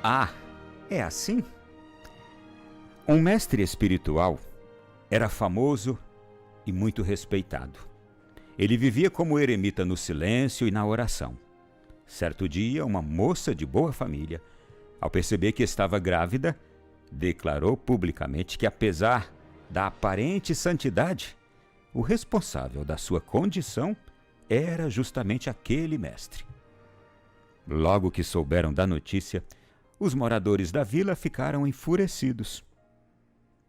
Ah, é assim? Um mestre espiritual era famoso e muito respeitado. Ele vivia como eremita no silêncio e na oração. Certo dia, uma moça de boa família, ao perceber que estava grávida, declarou publicamente que, apesar da aparente santidade, o responsável da sua condição era justamente aquele mestre. Logo que souberam da notícia, os moradores da vila ficaram enfurecidos.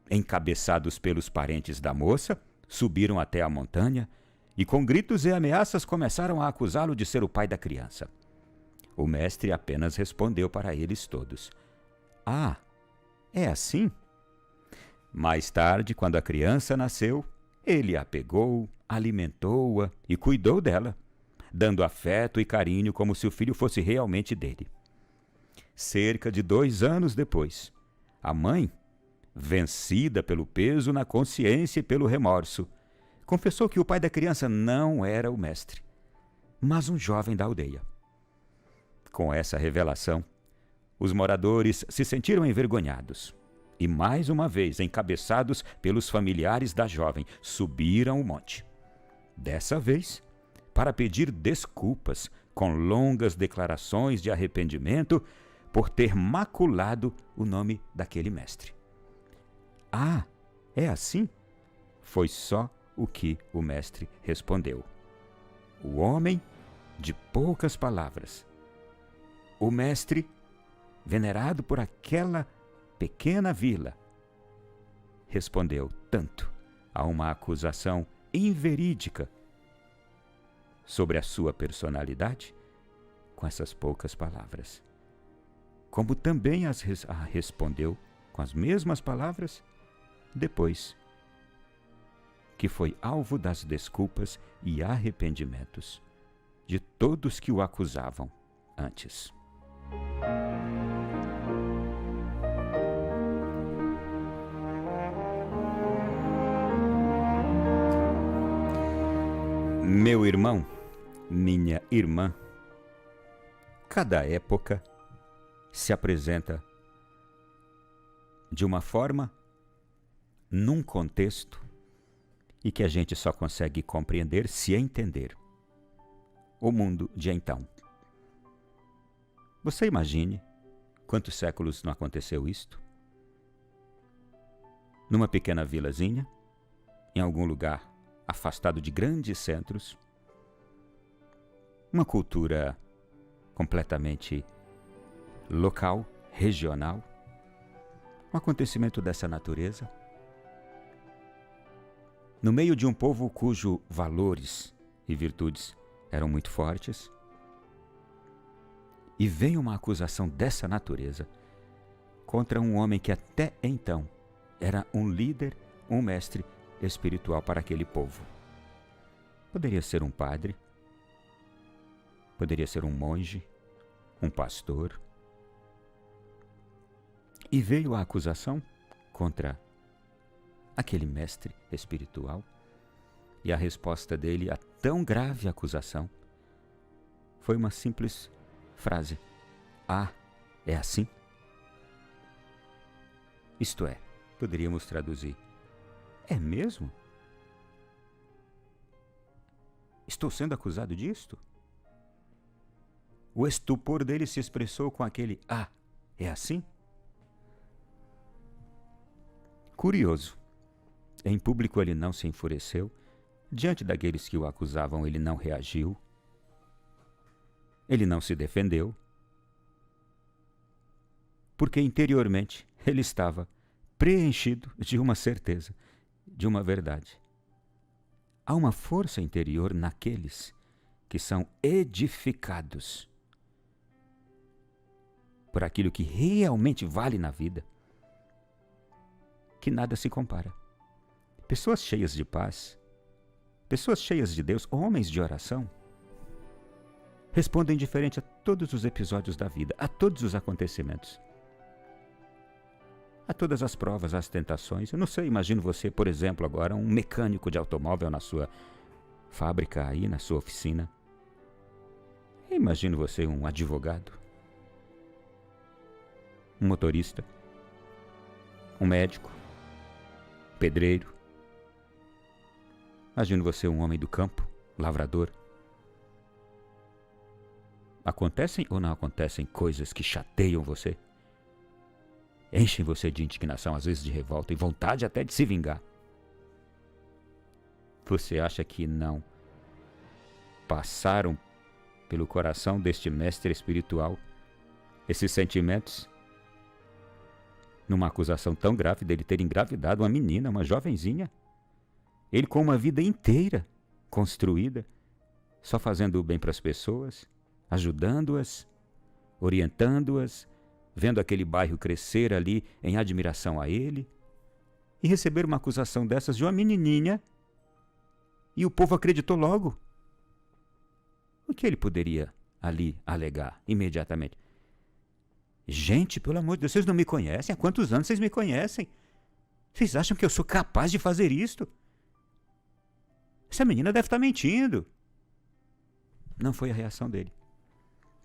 Encabeçados pelos parentes da moça, subiram até a montanha e, com gritos e ameaças, começaram a acusá-lo de ser o pai da criança. O mestre apenas respondeu para eles todos: "Ah, é assim?" Mais tarde, quando a criança nasceu, ele a pegou, alimentou-a e cuidou dela, dando afeto e carinho como se o filho fosse realmente dele. Cerca de 2 anos depois, a mãe, vencida pelo peso na consciência e pelo remorso, confessou que o pai da criança não era o mestre, mas um jovem da aldeia. Com essa revelação, os moradores se sentiram envergonhados e, mais uma vez, encabeçados pelos familiares da jovem, subiram o monte. Dessa vez, para pedir desculpas com longas declarações de arrependimento por ter maculado o nome daquele mestre. "Ah, é assim?" Foi só o que o mestre respondeu. O homem de poucas palavras. O mestre, venerado por aquela pequena vila, respondeu tanto a uma acusação inverídica sobre a sua personalidade com essas poucas palavras, como também a respondeu com as mesmas palavras depois que foi alvo das desculpas e arrependimentos de todos que o acusavam antes. Meu irmão, minha irmã, cada época se apresenta de uma forma, num contexto, e que a gente só consegue compreender se entender o mundo de então. Você imagine quantos séculos não aconteceu isto? Numa pequena vilazinha, em algum lugar afastado de grandes centros, uma cultura completamente local, regional, um acontecimento dessa natureza, no meio de um povo cujos valores e virtudes eram muito fortes, e vem uma acusação dessa natureza contra um homem que até então era um líder, um mestre espiritual para aquele povo. Poderia ser um padre, poderia ser um monge, um pastor. E veio a acusação contra aquele mestre espiritual, e a resposta dele a tão grave acusação foi uma simples frase: "Ah, é assim?" Isto é, poderíamos traduzir: "É mesmo? Estou sendo acusado disto?" O estupor dele se expressou com aquele "Ah, é assim?" Curioso, em público ele não se enfureceu, diante daqueles que o acusavam ele não reagiu, ele não se defendeu, porque interiormente ele estava preenchido de uma certeza, de uma verdade. Há uma força interior naqueles que são edificados por aquilo que realmente vale na vida, que nada se compara. Pessoas cheias de paz, pessoas cheias de Deus, homens de oração, respondem diferente a todos os episódios da vida, a todos os acontecimentos, a todas as provas, as tentações. Eu não sei, imagino você, por exemplo, agora um mecânico de automóvel na sua fábrica aí, na sua oficina. Imagino você um advogado. um motorista, um médico, pedreiro. Imagine você um homem do campo, lavrador. Acontecem ou não acontecem coisas que chateiam você? Enchem você de indignação, às vezes de revolta e vontade até de se vingar. Você acha que não passaram pelo coração deste mestre espiritual esses sentimentos? Numa acusação tão grave dele ter engravidado uma menina, uma jovenzinha. Ele com uma vida inteira construída, só fazendo o bem para as pessoas, ajudando-as, orientando-as, vendo aquele bairro crescer ali em admiração a ele, e receber uma acusação dessas de uma menininha, e o povo acreditou logo. O que ele poderia ali alegar imediatamente? Gente, pelo amor de Deus, vocês não me conhecem? Há quantos anos vocês me conhecem? Vocês acham que eu sou capaz de fazer isto? Essa menina deve estar mentindo. Não foi a reação dele.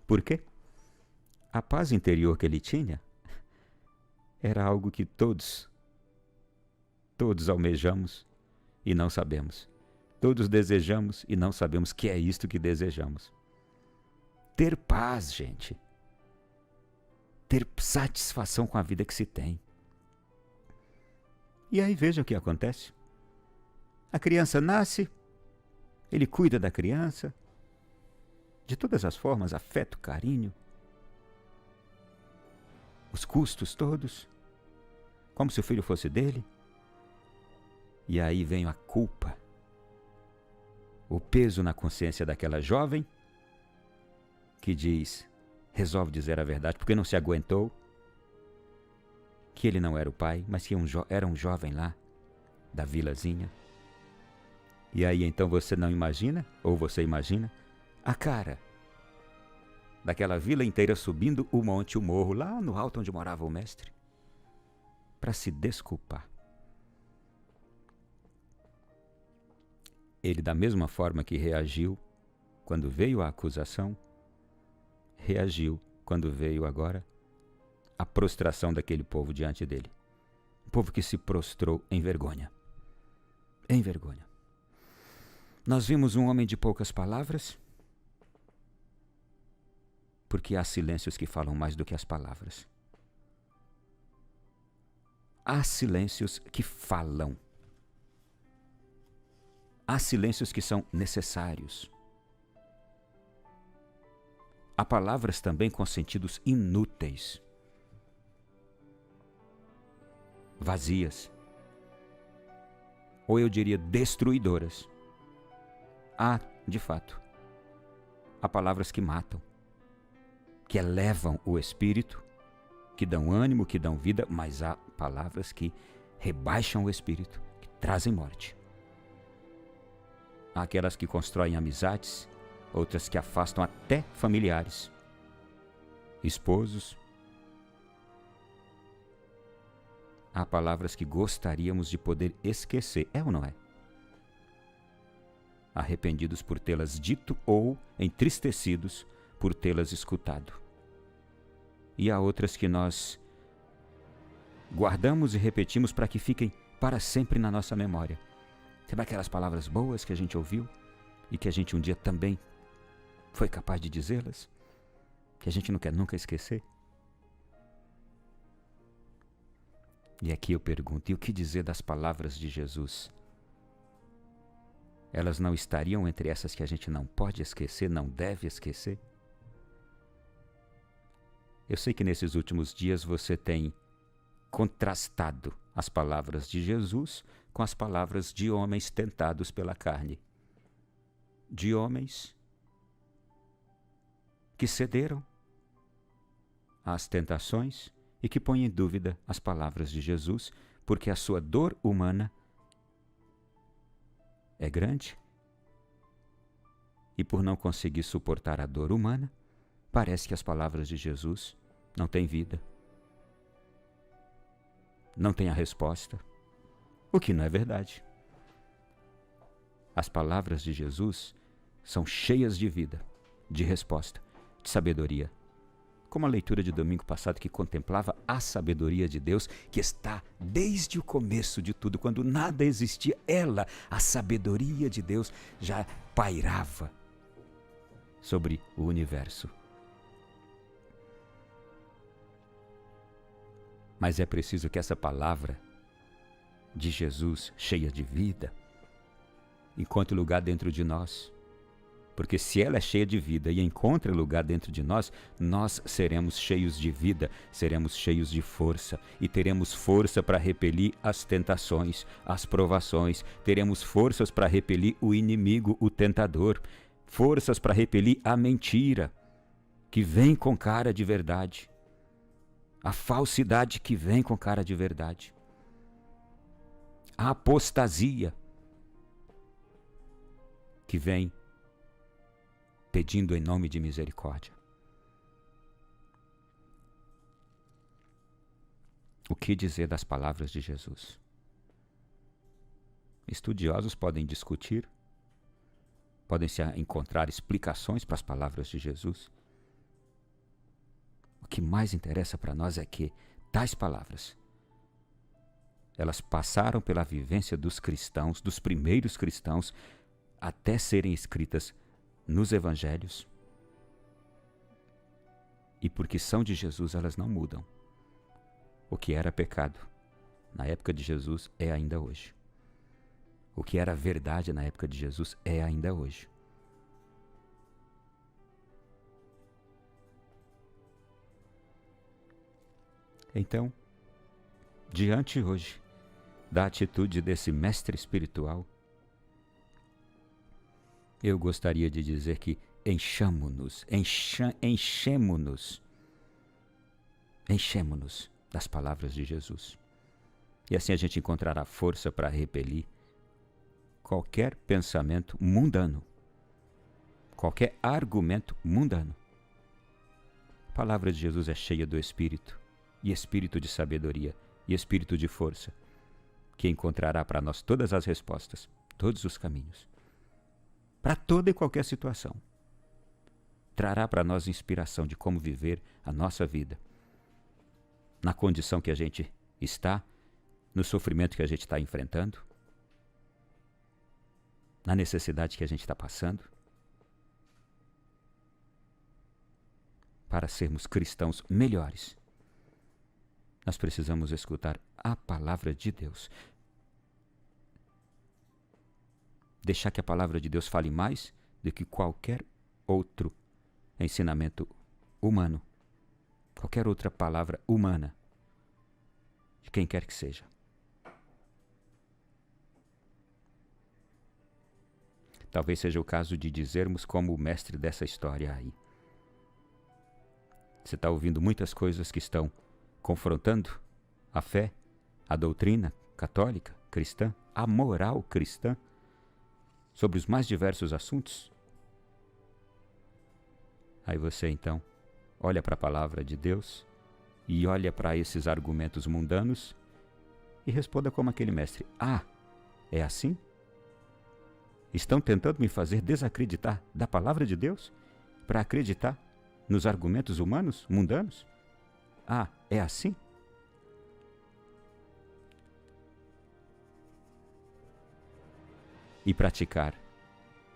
Por quê? A paz interior que ele tinha era algo que todos almejamos e não sabemos. Todos desejamos e não sabemos que é isto que desejamos. Ter paz, gente. Ter satisfação com a vida que se tem. E aí veja o que acontece. A criança nasce, ele cuida da criança, de todas as formas, afeto, carinho, os custos todos, como se o filho fosse dele. E aí vem a culpa, o peso na consciência daquela jovem que resolve dizer a verdade, porque não se aguentou, que ele não era o pai, mas que era um jovem lá, da vilazinha. E aí então você não imagina, ou você imagina, a cara daquela vila inteira subindo o monte, o morro, lá no alto onde morava o mestre, para se desculpar. Ele, da mesma forma que reagiu quando veio a acusação, reagiu quando veio agora a prostração daquele povo diante dele. Um povo que se prostrou em vergonha. Em vergonha. Nós vimos um homem de poucas palavras, porque há silêncios que falam mais do que as palavras. Há silêncios que falam. Há silêncios que são necessários. Há palavras também com sentidos inúteis, vazias, ou eu diria destruidoras. Há, de fato, há palavras que matam, que elevam o espírito, que dão ânimo, que dão vida, mas há palavras que rebaixam o espírito, que trazem morte. Há aquelas que constroem amizades, outras que afastam até familiares, esposos. Há palavras que gostaríamos de poder esquecer, é ou não é? Arrependidos por tê-las dito ou entristecidos por tê-las escutado. E há outras que nós guardamos e repetimos para que fiquem para sempre na nossa memória. Sabe aquelas palavras boas que a gente ouviu e que a gente um dia também foi capaz de dizê-las? Que a gente não quer nunca esquecer? E aqui eu pergunto, e o que dizer das palavras de Jesus? Elas não estariam entre essas que a gente não pode esquecer, não deve esquecer? Eu sei que nesses últimos dias você tem contrastado as palavras de Jesus com as palavras de homens tentados pela carne. De homens que cederam às tentações e que põem em dúvida as palavras de Jesus, porque a sua dor humana é grande e por não conseguir suportar a dor humana, parece que as palavras de Jesus não têm vida, não têm a resposta, o que não é verdade. As palavras de Jesus são cheias de vida, de resposta, de sabedoria, Como a leitura de domingo passado que contemplava a sabedoria de Deus, que está desde o começo de tudo, quando nada existia, a sabedoria de Deus, já pairava sobre o universo. Mas é preciso que essa palavra de Jesus, cheia de vida, encontre lugar dentro de nós. Porque se ela é cheia de vida e encontra lugar dentro de nós, nós seremos cheios de vida, seremos cheios de força e teremos força para repelir as tentações, as provações, teremos forças para repelir o inimigo, o tentador, forças para repelir a mentira que vem com cara de verdade, a falsidade que vem com cara de verdade, a apostasia que vem pedindo em nome de misericórdia. O que dizer das palavras de Jesus? Estudiosos podem discutir, podem se encontrar explicações para as palavras de Jesus. O que mais interessa para nós é que tais palavras, elas passaram pela vivência dos cristãos, dos primeiros cristãos, até serem escritas nos evangelhos, e porque são de Jesus, elas não mudam. O que era pecado na época de Jesus é ainda hoje. O que era verdade na época de Jesus é ainda hoje. Então, diante hoje da atitude desse mestre espiritual, eu gostaria de dizer que enchemo-nos das palavras de Jesus. E assim a gente encontrará força para repelir qualquer pensamento mundano, qualquer argumento mundano. A palavra de Jesus é cheia do Espírito, e Espírito de sabedoria, e Espírito de força, que encontrará para nós todas as respostas, todos os caminhos, para toda e qualquer situação. Trará para nós inspiração de como viver a nossa vida, na condição que a gente está, no sofrimento que a gente está enfrentando, na necessidade que a gente está passando, para sermos cristãos melhores. Nós precisamos escutar a palavra de Deus. Deixar que a palavra de Deus fale mais do que qualquer outro ensinamento humano, qualquer outra palavra humana, de quem quer que seja. Talvez seja o caso de dizermos como o mestre dessa história aí. Você está ouvindo muitas coisas que estão confrontando a fé, a doutrina católica, cristã, a moral cristã, sobre os mais diversos assuntos. Aí você então olha para a palavra de Deus e olha para esses argumentos mundanos e responda como aquele mestre: ah, é assim? Estão tentando me fazer desacreditar da palavra de Deus para acreditar nos argumentos humanos, mundanos? Ah, é assim? E praticar